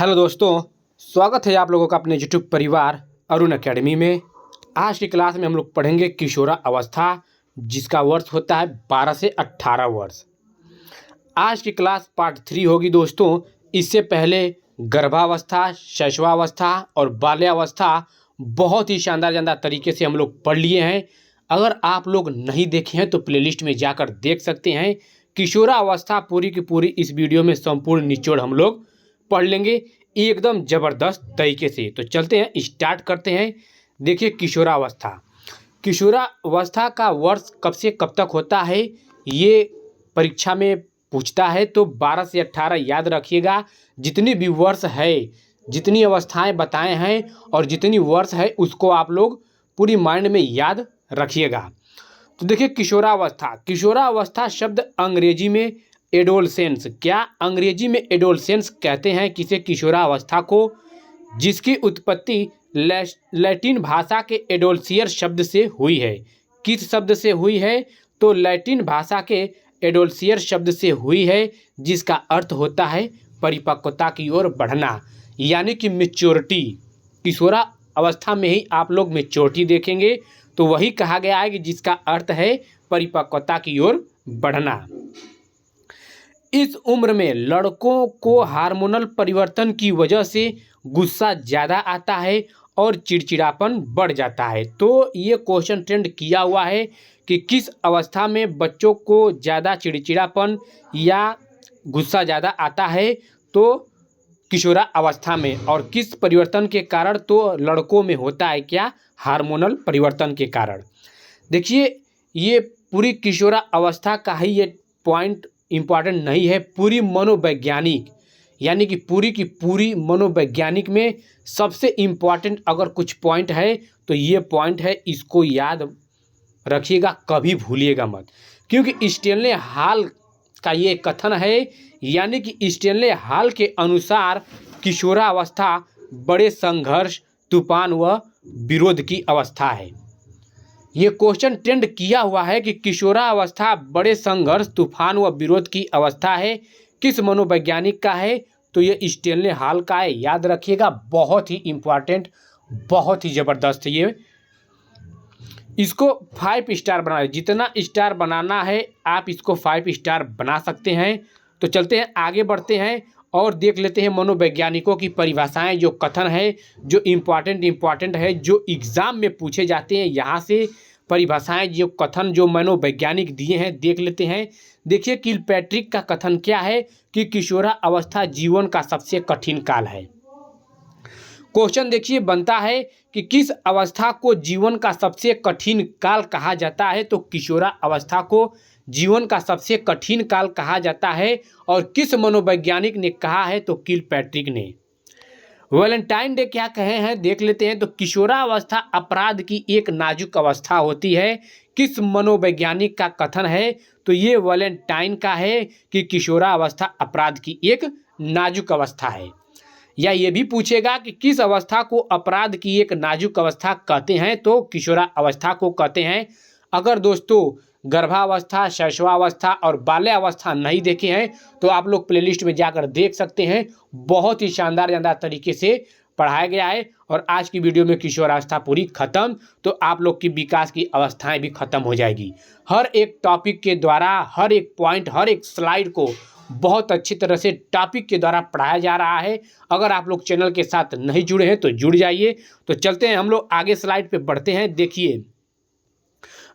Hello दोस्तों, स्वागत है आप लोगों का अपने यूट्यूब परिवार अरुण एकेडमी में। आज की क्लास में हम लोग पढ़ेंगे किशोरा अवस्था, जिसका वर्ष होता है 12 से 18 वर्ष। आज की क्लास पार्ट 3 होगी दोस्तों। इससे पहले गर्भावस्था, शैशवावस्था और बाल्यावस्था बहुत ही शानदार तरीके से हम लोग पढ़ लिए हैं। अगर आप लोग नहीं देखे हैं तो प्लेलिस्ट में जाकर देख सकते हैं। किशोरा अवस्था पूरी की पूरी इस वीडियो में संपूर्ण निचोड़ हम लोग पढ़ लेंगे एकदम ज़बरदस्त तरीके से। तो चलते हैं, स्टार्ट करते हैं। देखिए, किशोरावस्था का वर्ष कब से कब तक होता है, ये परीक्षा में पूछता है। तो 12 से 18 याद रखिएगा। जितनी भी वर्ष है, जितनी अवस्थाएं बताए हैं और जितनी वर्ष है, उसको आप लोग पूरी माइंड में याद रखिएगा। तो देखिए, किशोरावस्था शब्द अंग्रेजी में एडोलसेंस, क्या अंग्रेजी में एडोलसेंस कहते हैं किसे, किशोरावस्था को, जिसकी उत्पत्ति लैटिन भाषा के एडोल्सियर शब्द से हुई है। किस शब्द से हुई है? तो लैटिन भाषा के एडोल्सियर शब्द से हुई है, जिसका अर्थ होता है परिपक्वता की ओर बढ़ना, यानी कि मैच्योरिटी। किशोरा अवस्था में ही आप लोग मैच्योरिटी देखेंगे, तो वही कहा गया है कि जिसका अर्थ है परिपक्वता की ओर बढ़ना। इस उम्र में लड़कों को हार्मोनल परिवर्तन की वजह से गुस्सा ज़्यादा आता है और चिड़चिड़ापन बढ़ जाता है। तो ये क्वेश्चन ट्रेंड किया हुआ है कि किस अवस्था में बच्चों को ज़्यादा चिड़चिड़ापन या गुस्सा ज़्यादा आता है, तो किशोरा अवस्था में। और किस परिवर्तन के कारण? तो लड़कों में होता है क्या? हार्मोनल परिवर्तन के कारण। देखिए, ये पूरी किशोरा अवस्था का ही ये पॉइंट इम्पॉर्टेंट नहीं है, पूरी मनोवैज्ञानिक, यानी कि पूरी की पूरी मनोवैज्ञानिक में सबसे इम्पॉर्टेंट अगर कुछ पॉइंट है तो ये पॉइंट है। इसको याद रखिएगा, कभी भूलिएगा मत, क्योंकि स्टेनले हॉल का ये कथन है, यानी कि स्टेनले हॉल के अनुसार किशोरावस्था बड़े संघर्ष, तूफान व विरोध की अवस्था है। ये क्वेश्चन ट्रेंड किया हुआ है कि किशोरावस्था बड़े संघर्ष, तूफान व विरोध की अवस्था है। किस मनोवैज्ञानिक का है? तो ये स्टेनले हॉल का है, याद रखिएगा। बहुत ही इम्पॉर्टेंट, बहुत ही ज़बरदस्त। ये इसको 5 स्टार बना, जितना स्टार बनाना है आप इसको 5 स्टार बना सकते हैं। तो चलते हैं, आगे बढ़ते हैं और देख लेते हैं मनोवैज्ञानिकों की परिभाषाएं, जो कथन है, जो इम्पॉर्टेंट है, जो एग्ज़ाम में पूछे जाते हैं। यहाँ से परिभाषाएं, जो कथन जो मनोवैज्ञानिक दिए हैं, देख लेते हैं। देखिए, किलपैट्रिक का कथन क्या है कि किशोरा अवस्था जीवन का सबसे कठिन काल है। क्वेश्चन देखिए बनता है कि किस अवस्था को जीवन का सबसे कठिन काल कहा जाता है? तो किशोरा अवस्था को जीवन का सबसे कठिन काल कहा जाता है। और किस मनोवैज्ञानिक ने कहा है? तो किलपैट्रिक ने। वैलेंटाइन डे क्या कहे हैं, देख लेते हैं। तो किशोरावस्था अपराध की एक नाजुक अवस्था होती है। किस मनोवैज्ञानिक का कथन है? तो ये वैलेंटाइन का है कि किशोरावस्था अपराध की एक नाजुक अवस्था है। या ये भी पूछेगा कि किस अवस्था को अपराध की एक नाजुक अवस्था कहते हैं? तो किशोरा अवस्था को कहते हैं। अगर दोस्तों गर्भावस्था, शैशवावस्था और बाल्यावस्था नहीं देखे हैं तो आप लोग प्लेलिस्ट में जाकर देख सकते हैं। बहुत ही शानदार तरीके से पढ़ाया गया है। और आज की वीडियो में किशोरावस्था पूरी खत्म, तो आप लोग की विकास की अवस्थाएं भी खत्म हो जाएगी। हर एक टॉपिक के द्वारा, हर एक पॉइंट, हर एक स्लाइड को बहुत अच्छी तरह से टॉपिक के द्वारा पढ़ाया जा रहा है। अगर आप लोग चैनल के साथ नहीं जुड़े हैं तो जुड़ जाइए। तो चलते हैं, हम लोग आगे स्लाइड पे बढ़ते हैं। देखिए,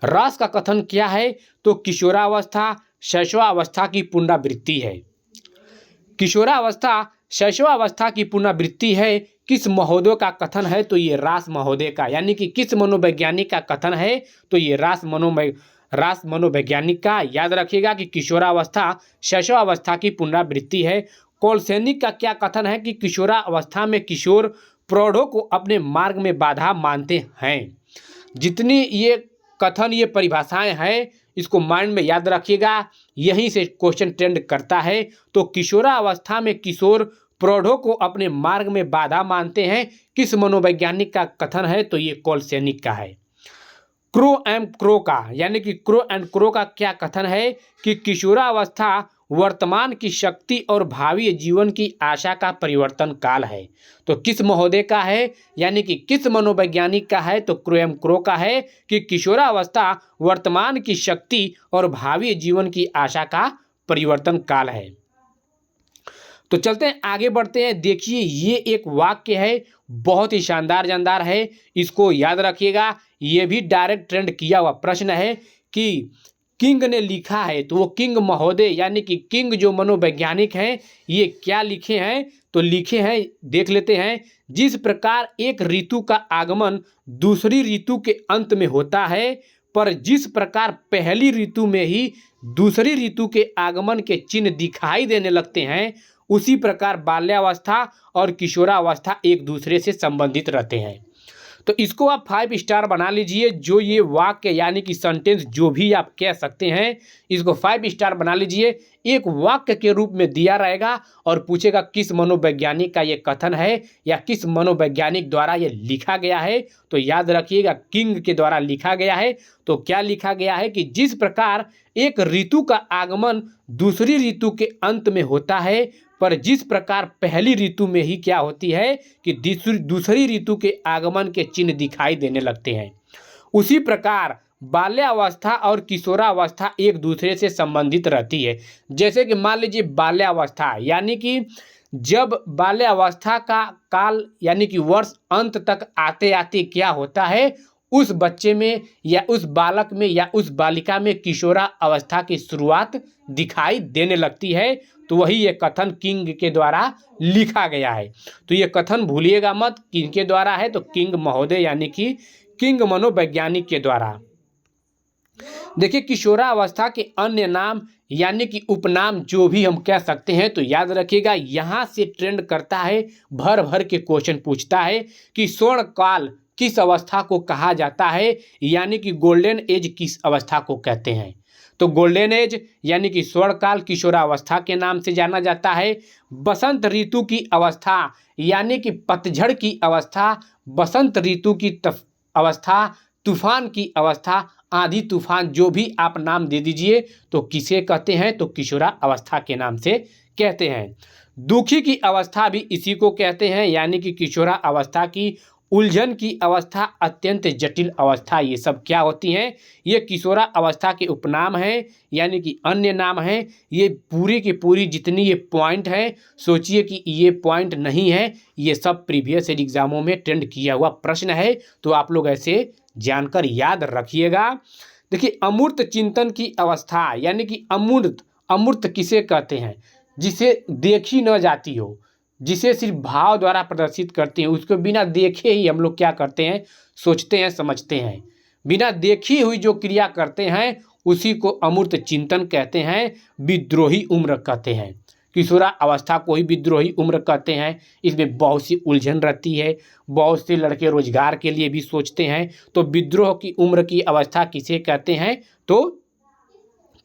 रॉस का कथन क्या है? तो किशोरावस्था शैशवावस्था की पुनरावृत्ति है। किशोरावस्था शैशवावस्था की पुनरावृत्ति है। किस महोदय का कथन है? तो ये रॉस महोदय का, यानी कि किस मनोवैज्ञानिक का कथन है? तो ये रॉस मनोवैज्ञानिक का। याद रखिएगा कि किशोरावस्था शैशवावस्था की पुनरावृत्ति है। कोलसेनिक का क्या कथन है कि किशोरावस्था में किशोर प्रौढ़ों को अपने मार्ग में बाधा मानते हैं। जितनी ये कथन, ये परिभाषाएं हैं, इसको माइंड में याद रखिएगा, यहीं से क्वेश्चन ट्रेंड करता है। तो किशोरावस्था में किशोर प्रौढ़ों को अपने मार्ग में बाधा मानते हैं। किस मनोवैज्ञानिक का कथन है? तो ये कोलसेनिक का है। क्रो एंड क्रो का, यानी कि क्रो एंड क्रो का क्या कथन है कि किशोरावस्था वर्तमान की शक्ति और भावी जीवन की आशा का परिवर्तन काल है। तो किस महोदय का है, यानी कि किस मनोवैज्ञानिक का है? तो ग्राहम क्रो का है कि किशोरावस्था वर्तमान की शक्ति और भावी जीवन की आशा का परिवर्तन काल है। तो चलते हैं, आगे बढ़ते हैं। देखिए, ये एक वाक्य है, बहुत ही शानदार जानदार है, इसको याद रखिएगा। ये भी डायरेक्ट ट्रेंड किया हुआ प्रश्न है कि किंग ने लिखा है, तो वो किंग महोदय यानी कि किंग जो मनोवैज्ञानिक हैं, ये क्या लिखे हैं? तो लिखे हैं, देख लेते हैं। जिस प्रकार एक ऋतु का आगमन दूसरी ऋतु के अंत में होता है, पर जिस प्रकार पहली ऋतु में ही दूसरी ऋतु के आगमन के चिन्ह दिखाई देने लगते हैं, उसी प्रकार बाल्यावस्था और किशोरावस्था एक दूसरे से संबंधित रहते हैं। तो इसको आप 5 स्टार बना लीजिए। जो ये वाक्य यानी कि सेंटेंस जो भी आप कह सकते हैं, इसको 5 स्टार बना लीजिए। एक वाक्य के रूप में दिया रहेगा और पूछेगा किस मनोवैज्ञानिक का ये कथन है या किस मनोवैज्ञानिक द्वारा ये लिखा गया है। तो याद रखिएगा, किंग के द्वारा लिखा गया है। तो क्या लिखा गया है कि जिस प्रकार एक ऋतु का आगमन दूसरी ऋतु के अंत में होता है, पर जिस प्रकार पहली ऋतु में ही क्या होती है कि दूसरी ऋतु के आगमन के चिन्ह दिखाई देने लगते हैं, उसी प्रकार बाल्यावस्था और किशोरावस्था एक दूसरे से संबंधित रहती है। जैसे कि मान लीजिए बाल्यावस्था यानी कि जब बाल्यावस्था का काल यानी कि वर्ष अंत तक आते आते क्या होता है, उस बच्चे में या उस बालक में या उस बालिका में किशोरा अवस्था की शुरुआत दिखाई देने लगती है। तो वही ये कथन किंग के द्वारा लिखा गया है। तो ये कथन भूलिएगा मत, किनके द्वारा है? तो किंग महोदय यानी कि किंग मनोवैज्ञानिक के द्वारा। देखिए, किशोरावस्था के अन्य नाम यानी कि उपनाम जो भी हम कह सकते हैं, तो याद रखिएगा, यहाँ से ट्रेंड करता है, भर भर के क्वेश्चन पूछता है कि स्वर्ण काल किस अवस्था को कहा जाता है, यानी कि गोल्डन एज किस अवस्था को कहते हैं। तो गोल्डन एज यानी कि स्वर्णकाल किशोरावस्था के नाम से जाना जाता है। बसंत ऋतु की अवस्था यानी कि पतझड़ की अवस्था, बसंत ऋतु की अवस्था, तूफान की अवस्था, आंधी तूफान जो भी आप नाम दे दीजिए, तो किसे कहते हैं? तो किशोरा अवस्था के नाम से कहते हैं। दुखी की अवस्था भी इसी को कहते हैं, यानी कि किशोरा अवस्था की उलझन की अवस्था, अत्यंत जटिल अवस्था, ये सब क्या होती हैं? ये किशोरा अवस्था के उपनाम हैं, यानी कि अन्य नाम हैं। ये पूरी की पूरी जितनी ये पॉइंट है, सोचिए कि ये पॉइंट नहीं है, ये सब प्रीवियस एग्जामों में ट्रेंड किया हुआ प्रश्न है। तो आप लोग ऐसे जानकर याद रखिएगा। देखिए, अमूर्त चिंतन की अवस्था यानी कि अमूर्त किसे कहते हैं? जिसे देखी न जाती हो, जिसे सिर्फ भाव द्वारा प्रदर्शित करते हैं, उसको बिना देखे ही हम लोग क्या करते हैं? सोचते हैं, समझते हैं। बिना देखी हुई जो क्रिया करते हैं उसी को अमूर्त चिंतन कहते हैं, विद्रोही उम्र कहते हैं। किशोरा अवस्था को ही विद्रोही उम्र कहते हैं। इसमें बहुत सी उलझन रहती है, बहुत से लड़के रोजगार के लिए भी सोचते हैं। तो विद्रोह की उम्र की अवस्था किसे कहते हैं? तो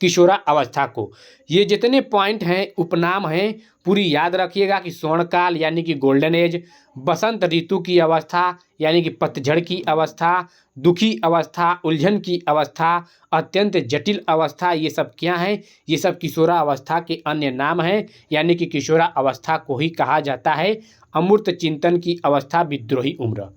किशोरा अवस्था को। ये जितने पॉइंट हैं, उपनाम हैं, पूरी याद रखिएगा कि स्वर्णकाल यानी कि गोल्डन एज, बसंत ऋतु की अवस्था यानी कि पतझड़ की अवस्था, दुखी अवस्था, उलझन की अवस्था, अत्यंत जटिल अवस्था, ये सब क्या हैं? ये सब किशोरा अवस्था के अन्य नाम हैं, यानी कि किशोरा अवस्था को ही कहा जाता है अमूर्त चिंतन की अवस्था, विद्रोही उम्र।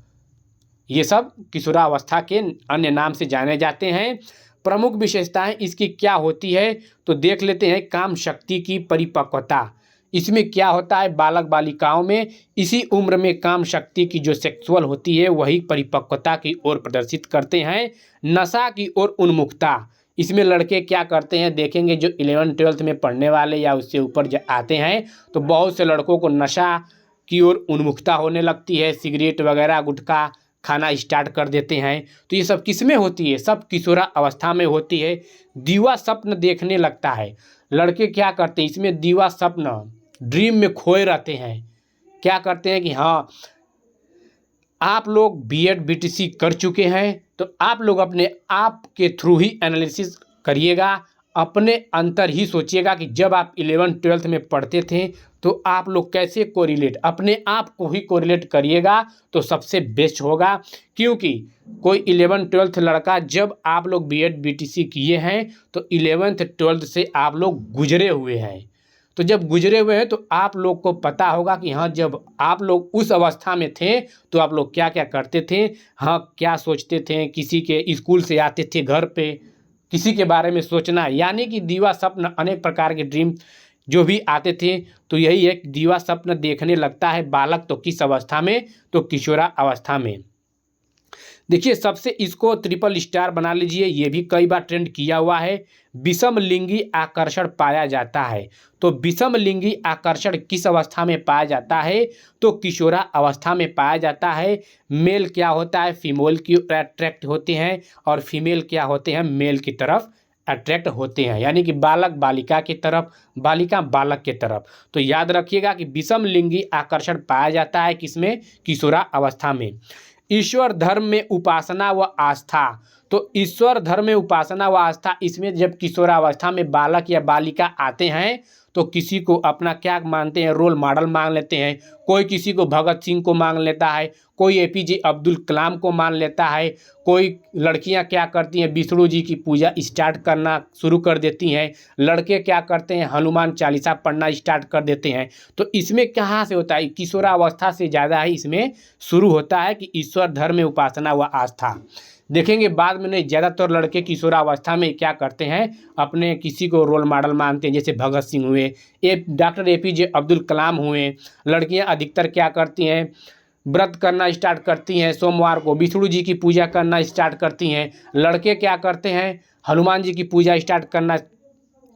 ये सब किशोरा अवस्था के अन्य नाम से जाने जाते हैं। प्रमुख विशेषताएं इसकी क्या होती है? तो देख लेते हैं। काम शक्ति की परिपक्वता, इसमें क्या होता है? बालक बालिकाओं में इसी उम्र में काम शक्ति की जो सेक्सुअल होती है वही परिपक्वता की ओर प्रदर्शित करते हैं। नशा की ओर उन्मुखता, इसमें लड़के क्या करते हैं? देखेंगे, जो 11th-12th में पढ़ने वाले या उससे ऊपर आते हैं, तो बहुत से लड़कों को नशा की ओर उन्मुखता होने लगती है, सिगरेट वगैरह गुटखा खाना स्टार्ट कर देते हैं। तो ये सब किस में होती है? सब किशोरा अवस्था में होती है। दीवा स्वप्न देखने लगता है, लड़के क्या करते हैं? इसमें दीवा स्वप्न, ड्रीम में खोए रहते हैं। क्या करते हैं कि हाँ, आप लोग बीएड बीटीसी कर चुके हैं, तो आप लोग अपने आप के थ्रू ही एनालिसिस करिएगा, अपने अंतर ही सोचिएगा कि जब आप 11th-12th में पढ़ते थे तो आप लोग कैसे कोरिलेट, अपने आप को ही कोरिलेट करिएगा तो सबसे बेस्ट होगा। क्योंकि कोई 11th-12th लड़का, जब आप लोग बीएड बीटीसी किए हैं तो 11th-12th से आप लोग गुजरे हुए हैं। तो जब गुजरे हुए हैं तो आप लोग को पता होगा कि हाँ, जब आप लोग उस अवस्था में थे तो आप लोग क्या क्या करते थे, हाँ क्या सोचते थे। किसी के स्कूल से आते थे घर पे, किसी के बारे में सोचना, यानी कि दीवा स्वप्न, अनेक प्रकार के ड्रीम जो भी आते थे। तो यही एक दीवा स्वप्न देखने लगता है बालक तो किस अवस्था में, तो किशोरा अवस्था में। देखिए सबसे इसको ट्रिपल स्टार बना लीजिए, ये भी कई बार ट्रेंड किया हुआ है। विषम लिंगी आकर्षण पाया जाता है। तो विषम लिंगी आकर्षण किस अवस्था में पाया जाता है, तो किशोरा अवस्था में पाया जाता है। मेल क्या होता है, फीमेल की अट्रैक्ट होते हैं, और फीमेल क्या होते हैं, मेल की तरफ अट्रैक्ट होते हैं, यानी कि बालक बालिका की तरफ, बालिका बालक की तरफ। तो याद रखिएगा कि विषम लिंगी आकर्षण पाया जाता है किसमें, किशोरा अवस्था में। ईश्वर धर्म में उपासना व आस्था, तो ईश्वर धर्म में उपासना व आस्था, इसमें जब किशोरावस्था में बालक या बालिका आते हैं तो किसी को अपना क्या मानते हैं, रोल मॉडल मान लेते हैं। कोई किसी को भगत सिंह को मान लेता है, कोई एपीजे अब्दुल कलाम को मान लेता है, कोई लड़कियां क्या करती हैं, विष्णु जी की पूजा स्टार्ट करना शुरू कर देती हैं, लड़के क्या करते हैं, हनुमान चालीसा पढ़ना स्टार्ट कर देते हैं। तो इसमें कहाँ से होता है, किशोरावस्था से ज़्यादा ही इसमें शुरू होता है कि ईश्वर धर्म में उपासना व आस्था। देखेंगे बाद में नहीं, ज़्यादातर लड़के किशोरावस्था में क्या करते हैं, अपने किसी को रोल मॉडल मानते हैं, जैसे भगत सिंह हुए, डॉक्टर एपीजे अब्दुल कलाम हुए। लड़कियां अधिकतर क्या करती हैं, व्रत करना स्टार्ट करती हैं, सोमवार को विष्णु जी की पूजा करना स्टार्ट करती हैं। लड़के क्या करते हैं, हनुमान जी की पूजा स्टार्ट करना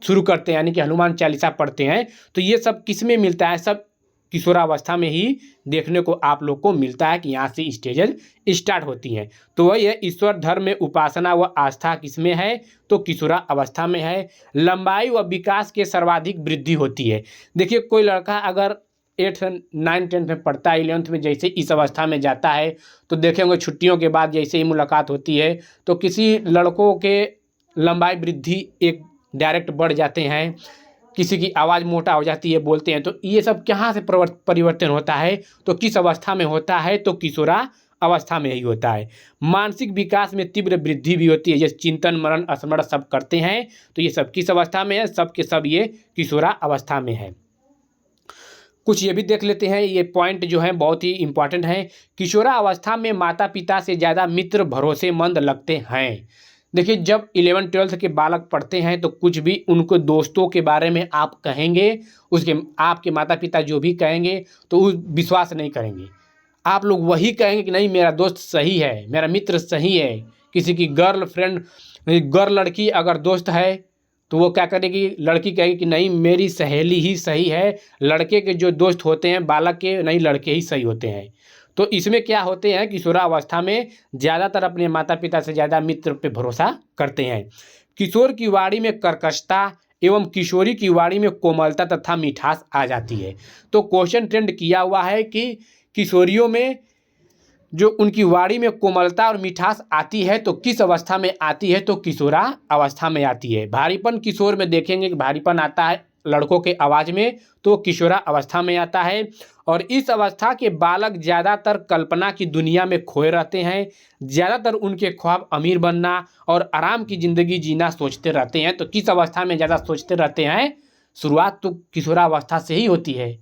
शुरू करते हैं, यानी कि हनुमान चालीसा पढ़ते हैं। तो ये सब किस में मिलता है, सब किशोरावस्था में ही देखने को आप लोग को मिलता है कि यहाँ से स्टेजेज स्टार्ट होती हैं। तो वही है, ईश्वर धर्म में उपासना व आस्था किसमें है, तो किशोरा अवस्था में है। लंबाई व विकास के सर्वाधिक वृद्धि होती है। देखिए कोई लड़का अगर 8th 9th 10th में पढ़ता है, 11th में जैसे इस अवस्था में जाता है तो देखेंगे छुट्टियों के बाद जैसे ही मुलाकात होती है तो किसी लड़कों के लंबाई वृद्धि एक डायरेक्ट बढ़ जाते हैं, किसी की आवाज़ मोटा हो जाती है, बोलते हैं। तो ये सब कहाँ से परिवर्तन होता है, तो किस अवस्था में होता है, तो किशोरा अवस्था में ही होता है। मानसिक विकास में तीव्र वृद्धि भी होती है, जैसे चिंतन मनन स्मरण सब करते हैं, तो ये सब किस अवस्था में है, सब के सब ये किशोरा अवस्था में है। कुछ ये भी देख लेते हैं, ये पॉइंट जो है बहुत ही इंपॉर्टेंट है। किशोरा अवस्था में माता पिता से ज़्यादा मित्र भरोसेमंद लगते हैं। देखिए जब 11th-12th के बालक पढ़ते हैं तो कुछ भी उनको दोस्तों के बारे में आप कहेंगे, उसके आपके माता पिता जो भी कहेंगे तो वो विश्वास नहीं करेंगे। आप लोग वही कहेंगे कि नहीं मेरा दोस्त सही है, मेरा मित्र सही है। किसी की गर्ल लड़की अगर दोस्त है तो वो क्या करेगी, लड़की कहेगी कि नहीं मेरी सहेली ही सही है। लड़के के जो दोस्त होते हैं बालक के, नहीं लड़के ही सही होते हैं। तो इसमें क्या होते हैं, किशोरावस्था में ज़्यादातर अपने माता पिता से ज़्यादा मित्र पे भरोसा करते हैं। किशोर की वाणी में कर्कशता एवं किशोरी की वाणी में कोमलता तथा मिठास आ जाती है। तो क्वेश्चन ट्रेंड किया हुआ है कि किशोरियों में जो उनकी वाणी में कोमलता और मिठास आती है तो किस अवस्था में आती है, तो किशोरा अवस्था में आती है। भारीपन किशोर में देखेंगे कि भारीपन आता है लड़कों के आवाज़ में, तो किशोरा अवस्था में आता है। और इस अवस्था के बालक ज़्यादातर कल्पना की दुनिया में खोए रहते हैं। ज़्यादातर उनके ख्वाब अमीर बनना और आराम की ज़िंदगी जीना सोचते रहते हैं। तो किस अवस्था में ज़्यादा सोचते रहते हैं, शुरुआत तो किशोरावस्था से ही होती है,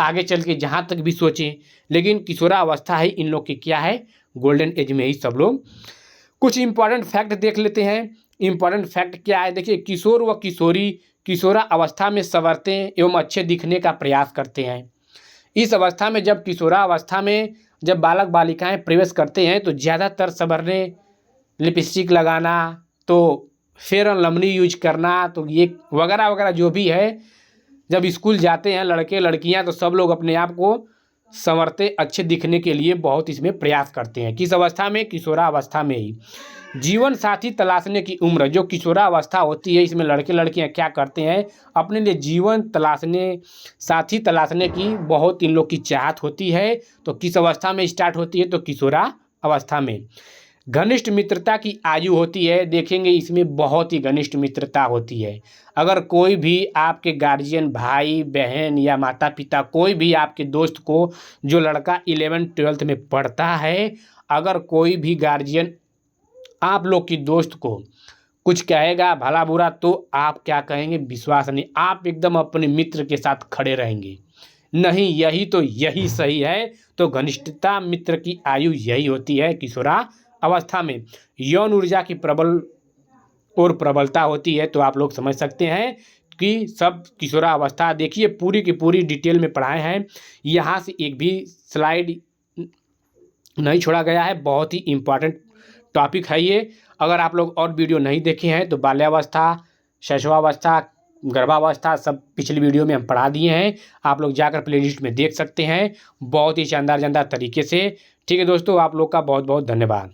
आगे चल के जहाँ तक भी सोचें, लेकिन किशोरावस्था ही इन लोग की क्या है, गोल्डन एज में ही सब लोग। कुछ इंपॉर्टेंट फैक्ट देख लेते हैं। इंपॉर्टेंट फैक्ट क्या है, देखिए किशोर व किशोरी किशोरा अवस्था में संवरते एवं अच्छे दिखने का प्रयास करते हैं। इस अवस्था में जब किशोरा अवस्था में जब बालक बालिकाएं प्रवेश करते हैं तो ज़्यादातर संवरने, लिपस्टिक लगाना, तो फेयर एंड लवली यूज करना, तो ये वगैरह वगैरह जो भी है, जब स्कूल जाते हैं लड़के लड़कियां तो सब लोग अपने आप को संवरते अच्छे दिखने के लिए बहुत इसमें प्रयास करते हैं। किस अवस्था में, किशोरा अवस्था में ही। जीवन साथी तलाशने की उम्र जो किशोरा अवस्था होती है, इसमें लड़के लड़कियां क्या करते हैं, अपने लिए जीवन तलाशने, साथी तलाशने की बहुत इन लोग की चाहत होती है। तो किस अवस्था में स्टार्ट होती है, तो किशोरा अवस्था में। घनिष्ठ मित्रता की आयु होती है, देखेंगे इसमें बहुत ही घनिष्ठ मित्रता होती है। अगर कोई भी आपके गार्जियन भाई बहन या माता पिता कोई भी आपके दोस्त को, जो लड़का 11th-12th में पढ़ता है, अगर कोई भी गार्जियन आप लोग की दोस्त को कुछ कहेगा भला बुरा, तो आप क्या कहेंगे? विश्वास नहीं, आप एकदम अपने मित्र के साथ खड़े रहेंगे। नहीं, यही सही है। तो घनिष्ठता मित्र की आयु यही होती है। किशोरावस्था में यौन ऊर्जा की प्रबलता होती है। तो आप लोग समझ सकते हैं कि सब किशोरावस्था देखिए, पूरी की पूरी डिटेल में पढ़ाए हैं। यहाँ से एक भी स्लाइड नहीं छोड़ा गया है। बहुत ही इम्पॉर्टेंट टॉपिक है ये। अगर आप लोग और वीडियो नहीं देखे हैं तो बाल्यावस्था, शैशवावस्था, गर्भावस्था सब पिछली वीडियो में हम पढ़ा दिए हैं। आप लोग जाकर प्लेलिस्ट में देख सकते हैं बहुत ही शानदार तरीके से। ठीक है दोस्तों, आप लोग का बहुत बहुत धन्यवाद।